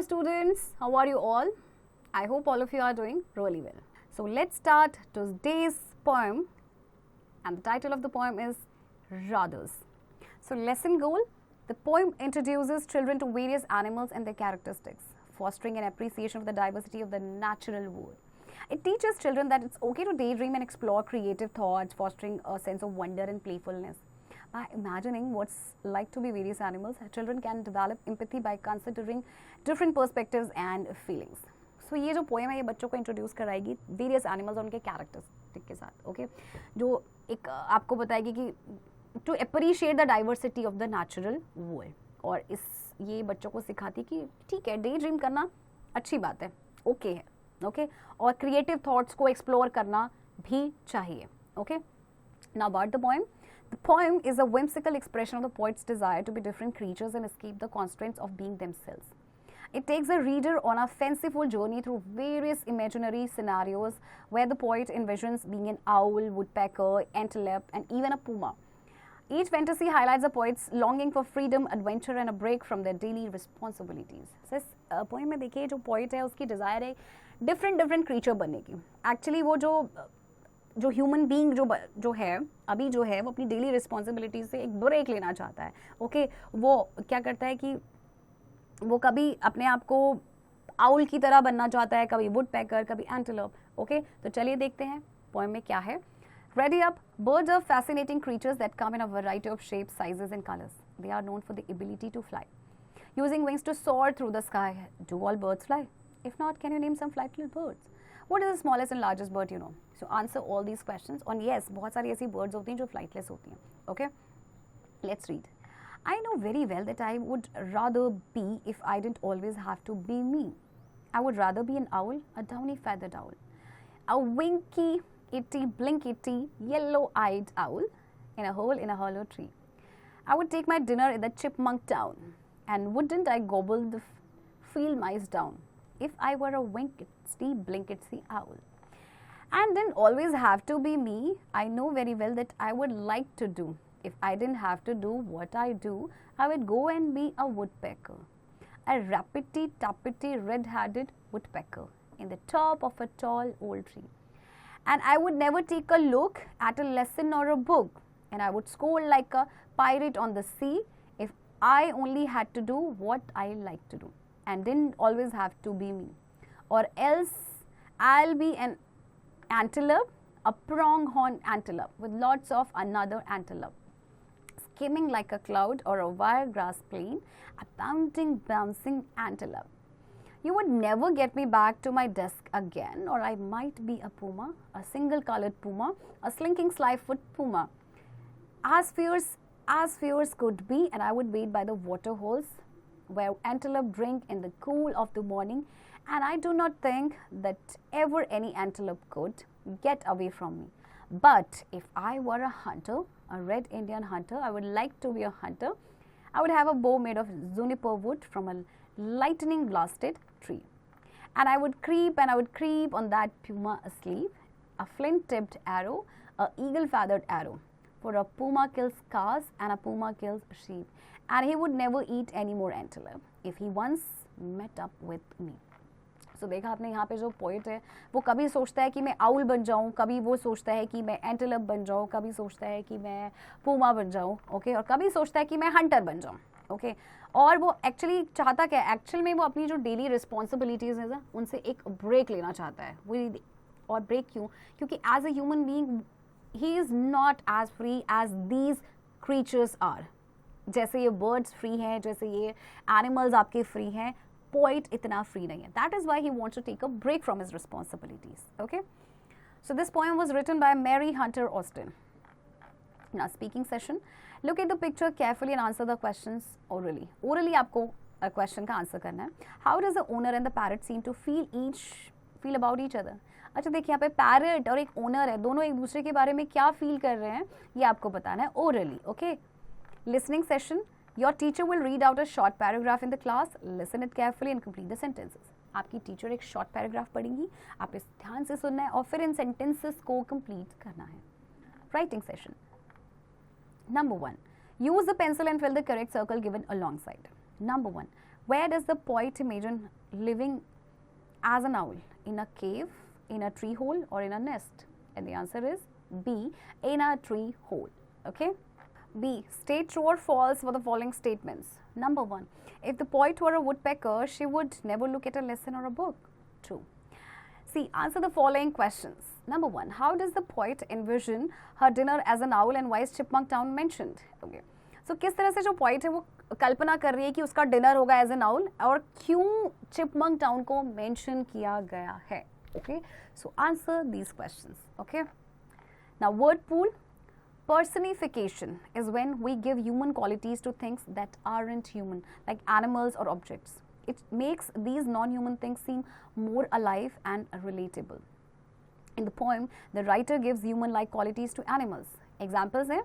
students, how are you all? I hope all of you are doing really well. So let's start today's poem, and the title of the poem is Rathers. So lesson goal, the poem introduces children to various animals and their characteristics, fostering an appreciation of the diversity of the natural world. It teaches children that it's okay to daydream and explore creative thoughts, fostering a sense of wonder and playfulness. By imagining what's like to be various animals, children can develop empathy by considering different perspectives and feelings. So ये जो poem है ये बच्चों को introduce कराएगी various animals और उनके characteristic के साथ, ओके जो एक आपको बताएगी कि to appreciate the diversity of the natural world, और इस ये बच्चों को सिखाती कि ठीक है डे ड्रीम करना अच्छी बात है, ओके है, ओके और क्रिएटिव थॉट्स को एक्सप्लोर करना भी चाहिए, okay. Now about the poem. The poem is a whimsical expression of the poet's desire to be different creatures and escape the constraints of being themselves. It takes the reader on a fanciful journey through various imaginary scenarios where the poet envisions being an owl, woodpecker, antelope, and even a puma. Each fantasy highlights the poet's longing for freedom, adventure, and a break from their daily responsibilities. So, इस poem में देखिए जो poet है उसकी desire है different creature बनने की. Actually वो जो ह्यूमन बीइंग जो है अभी जो है वो अपनी डेली रिस्पॉन्सिबिलिटी से एक ब्रेक लेना चाहता है, ओके. वो क्या करता है कि वो कभी अपने आप को आउल की तरह बनना चाहता है, कभी वुड पैकर, कभी एंटेलोप, ओके. तो चलिए देखते हैं पोएम में क्या है. Ready up. Birds are fascinating creatures that come in a variety of shapes, sizes and colours. They are known for the ability to fly, using wings to soar through the sky. Do all birds fly? If not, can you name some flightless birds? What is the smallest and largest bird you know? So answer all these questions. And yes, बहुत सारी ऐसी birds होती हैं जो flightless होती हैं. Okay, let's read. I know very well that I would rather be if I didn't always have to be me. I would rather be an owl, a downy feathered owl, a winky, itty, blinkity, yellow-eyed owl in a hole in a hollow tree. I would take my dinner in the chipmunk town, and wouldn't I gobble the field mice down if I were a winkety, blinkety owl. And didn't always have to be me. I know very well that I would like to do. If I didn't have to do what I do, I would go and be a woodpecker, a rappity-tappity, red-headed woodpecker in the top of a tall old tree. And I would never take a look at a lesson or a book, and I would scold like a pirate on the sea if I only had to do what I like to do and didn't always have to be me. Or else I'll be an antelope, a pronghorn antelope with lots of another antelope, skimming like a cloud, or a wiregrass plain, a bouncing antelope. You would never get me back to my desk again, or I might be a puma, a single-colored puma, a slinking sly-foot puma, as fierce could be, and I would wait by the water holes where antelope drink in the cool of the morning, and I do not think that ever any antelope could get away from me. But if I were a hunter, a red Indian hunter, I would like to be a hunter. I would have a bow made of juniper wood from a lightning blasted tree, and I would creep on that puma asleep, a flint-tipped arrow, a eagle-feathered arrow. For a puma kills cows and a puma kills sheep, and he would never eat any more antelope if he once met up with me. So देखा आपने यहाँ पे जो poet है वो कभी सोचता है कि मैं आउल बन जाऊँ, कभी वो सोचता है कि मैं एंटेलोप बन जाऊँ, कभी सोचता है कि मैं पूमा बन जाऊँ, ओके, और कभी सोचता है कि मैं हंटर बन जाऊँ, ओके. और वो एक्चुअली चाहता क्या है, एक्चुअल में वो अपनी जो डेली रिस्पॉन्सिबिलिटीज़ है उनसे एक ब्रेक लेना चाहता है. वो और ब्रेक क्यों? क्योंकि as a human being he is not as free as these creatures are. जैसे ये बर्ड्स फ्री हैं, जैसे ये एनिमल्स आपके फ्री हैं, पोइट इतना फ्री नहीं है. That is why he wants to take a break from his responsibilities. Okay, so this poem was written by Mary Hunter Austin. Now speaking session. Look at the picture carefully and answer the questions orally. Orally आपको question का answer करना है. How does the owner and the parrot seem to feel about each other. अच्छा देखिए यहाँ पे parrot और एक ओनर है, दोनों एक दूसरे के बारे में क्या फील कर रहे हैं ये आपको बताना है orally. Okay, listening session. Your teacher will read out a short paragraph in the class. Listen it carefully and complete the sentences. आपकी टीचर एक शॉर्ट पैराग्राफ पढ़ेंगी, आप इस ध्यान से सुनना है और फिर इन सेंटेंसेस को कंप्लीट करना है. Writing session. Number 1. Use the pencil and fill the correct circle given alongside. Number 1. Where does the poet imagine living as an owl? In a cave, in a tree hole, or in a nest? And the answer is B, in a tree hole. Okay. B, state true or false for the following statements. Number 1, if the poet were a woodpecker, she would never look at a lesson or a book. True. C, answer the following questions. Number 1, how does the poet envision her dinner as an owl and why is Chipmunk Town mentioned? Okay. So किस तरह से जो poet है वो कल्पना कर रही है कि उसका dinner होगा as an owl और क्यों Chipmunk Town को mention किया गया है. Okay. So answer these questions. Okay. Now word pool. Personification is when we give human qualities to things that aren't human, like animals or objects. It makes these non-human things seem more alive and relatable. In the poem, the writer gives human-like qualities to animals. Examples are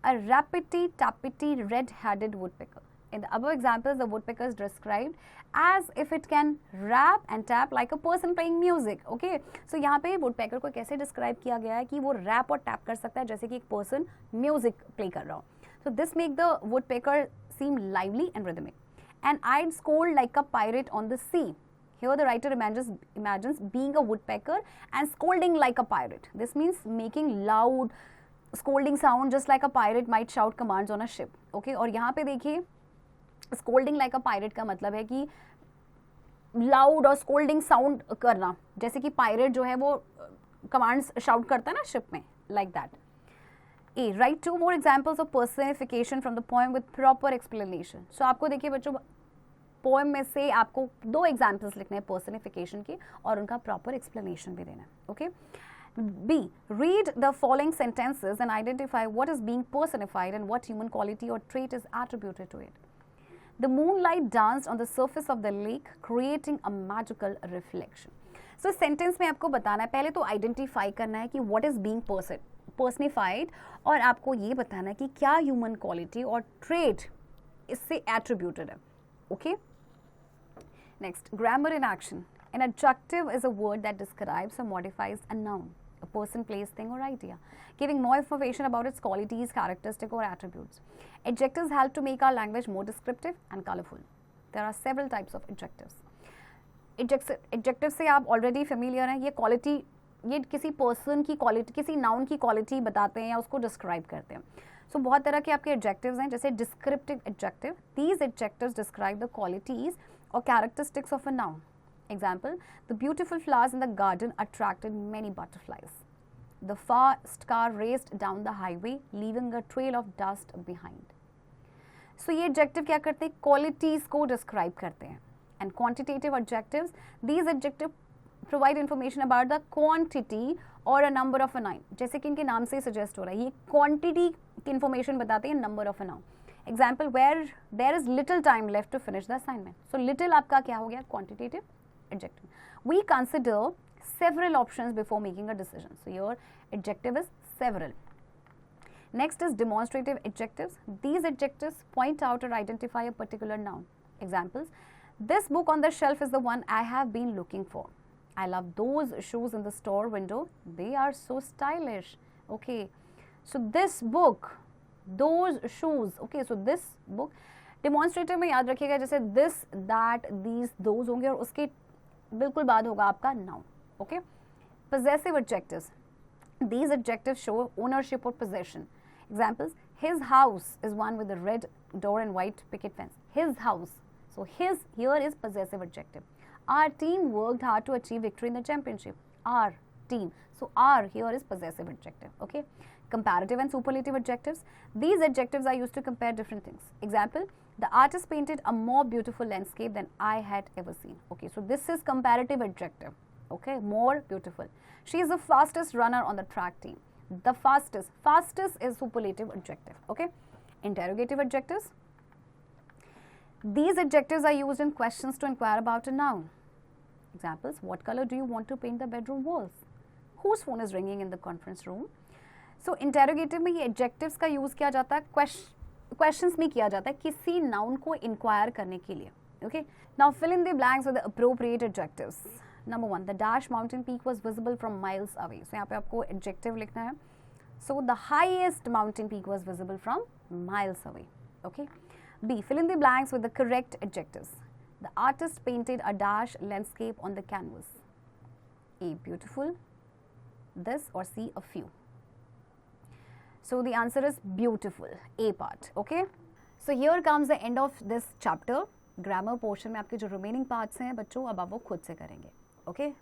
a rappity-tappity red-headed woodpecker. In the above examples, the woodpecker is described as if it can rap and tap like a person playing music. Okay, so यहाँ पे woodpecker को कैसे describe किया गया है कि वो rap और tap कर सकता है जैसे कि एक person music play कर रहा हो. So this make the woodpecker seem lively and rhythmic. And I'd scold like a pirate on the sea. Here the writer imagines being a woodpecker and scolding like a pirate. This means making loud scolding sound just like a pirate might shout commands on a ship. Okay, और यहाँ पे देखिए scolding like अ pirate का मतलब है कि loud और scolding sound करना, जैसे कि पायरेट जो है वो कमांड्स शाउट करता है ना शिप में, like that. A, write 2 more examples of personification from the poem with proper explanation. So आपको देखिए बच्चों, पोएम में से आपको 2 एग्जांपल्स लिखने हैं पर्सनिफिकेशन के और उनका प्रॉपर एक्सप्लेनेशन भी देना है. Okay. B, read the following sentences and identify what is being personified and what human quality or trait is attributed to it. The moonlight danced on the surface of the lake, creating a magical reflection. So sentence में आपको बताना है, पहले तो identify करना है कि what is being personified और आपको ये बताना है कि क्या human quality और trait इससे attributed है. Okay? Next, grammar in action. An adjective is a word that describes or modifies a noun, a person, place, thing or idea, giving more information about its qualities, characteristics or attributes. Adjectives help to make our language more descriptive and colorful. There are several types of adjectives. Adjectives से आप already familiar हैं. ये quality, ये किसी person की quality, किसी noun की quality बताते हैं या उसको describe करते हैं. So बहुत तरह के आपके adjectives हैं, जैसे descriptive adjective. These adjectives describe the qualities or characteristics of a noun. Example, the beautiful flowers in the garden attracted many butterflies. The fast car raced down the highway, leaving a trail of dust behind. So ये adjective क्या करते हैं? Qualities को describe करते हैं. And quantitative adjectives, these adjectives provide information about the quantity or a number of a noun. जैसे कि इनके नाम से suggest हो रहा है, ये quantity की information बताते हैं, number of a noun. Example, where there is little time left to finish the assignment. So little आपका क्या हो गया? Quantitative adjective. We consider several options before making a decision. So your adjective is several. Next is demonstrative adjectives. These adjectives point out or identify a particular noun. Examples, this book on the shelf is the one I have been looking for. I love those shoes in the store window. They are so stylish. Okay, so this book, those shoes. Okay, so this book. Demonstrative में याद रखिएगा जैसे this, that, these, those होंगे और उसके बिल्कुल बाद होगा आपका noun. Okay, possessive adjectives. These adjectives show ownership or possession. Examples, his house is one with a red door and white picket fence. His house. So his here is possessive adjective. Our team worked hard to achieve victory in the championship. Our team. So our here is possessive adjective. Okay. Comparative and superlative adjectives. These adjectives are used to compare different things. Example, the artist painted a more beautiful landscape than I had ever seen. Okay, so this is comparative adjective. Okay, more beautiful. She is the fastest runner on the track team. The fastest. Fastest is superlative adjective. Okay. Interrogative adjectives. These adjectives are used in questions to inquire about a noun. Examples, what color do you want to paint the bedroom walls? Whose phone is ringing in the conference room? So interrogative में ये adjectives का use किया जाता है, questions में किया जाता है किसी noun को inquire करने के लिए. Okay. Now fill in the blanks with the appropriate adjectives. Number 1, the dash mountain peak was visible from miles away. So यहाँ पे आपको adjective लिखना है. So the highest mountain peak was visible from miles away. Okay. B, fill in the blanks with the correct adjectives. The artist painted a dash landscape on the canvas. A, beautiful. This, or C, a few. So the answer is beautiful, A part. Okay. So here comes the end of this chapter. Grammar portion में आपके जो remaining parts हैं बच्चों अब आप वो खुद से करेंगे. Okay.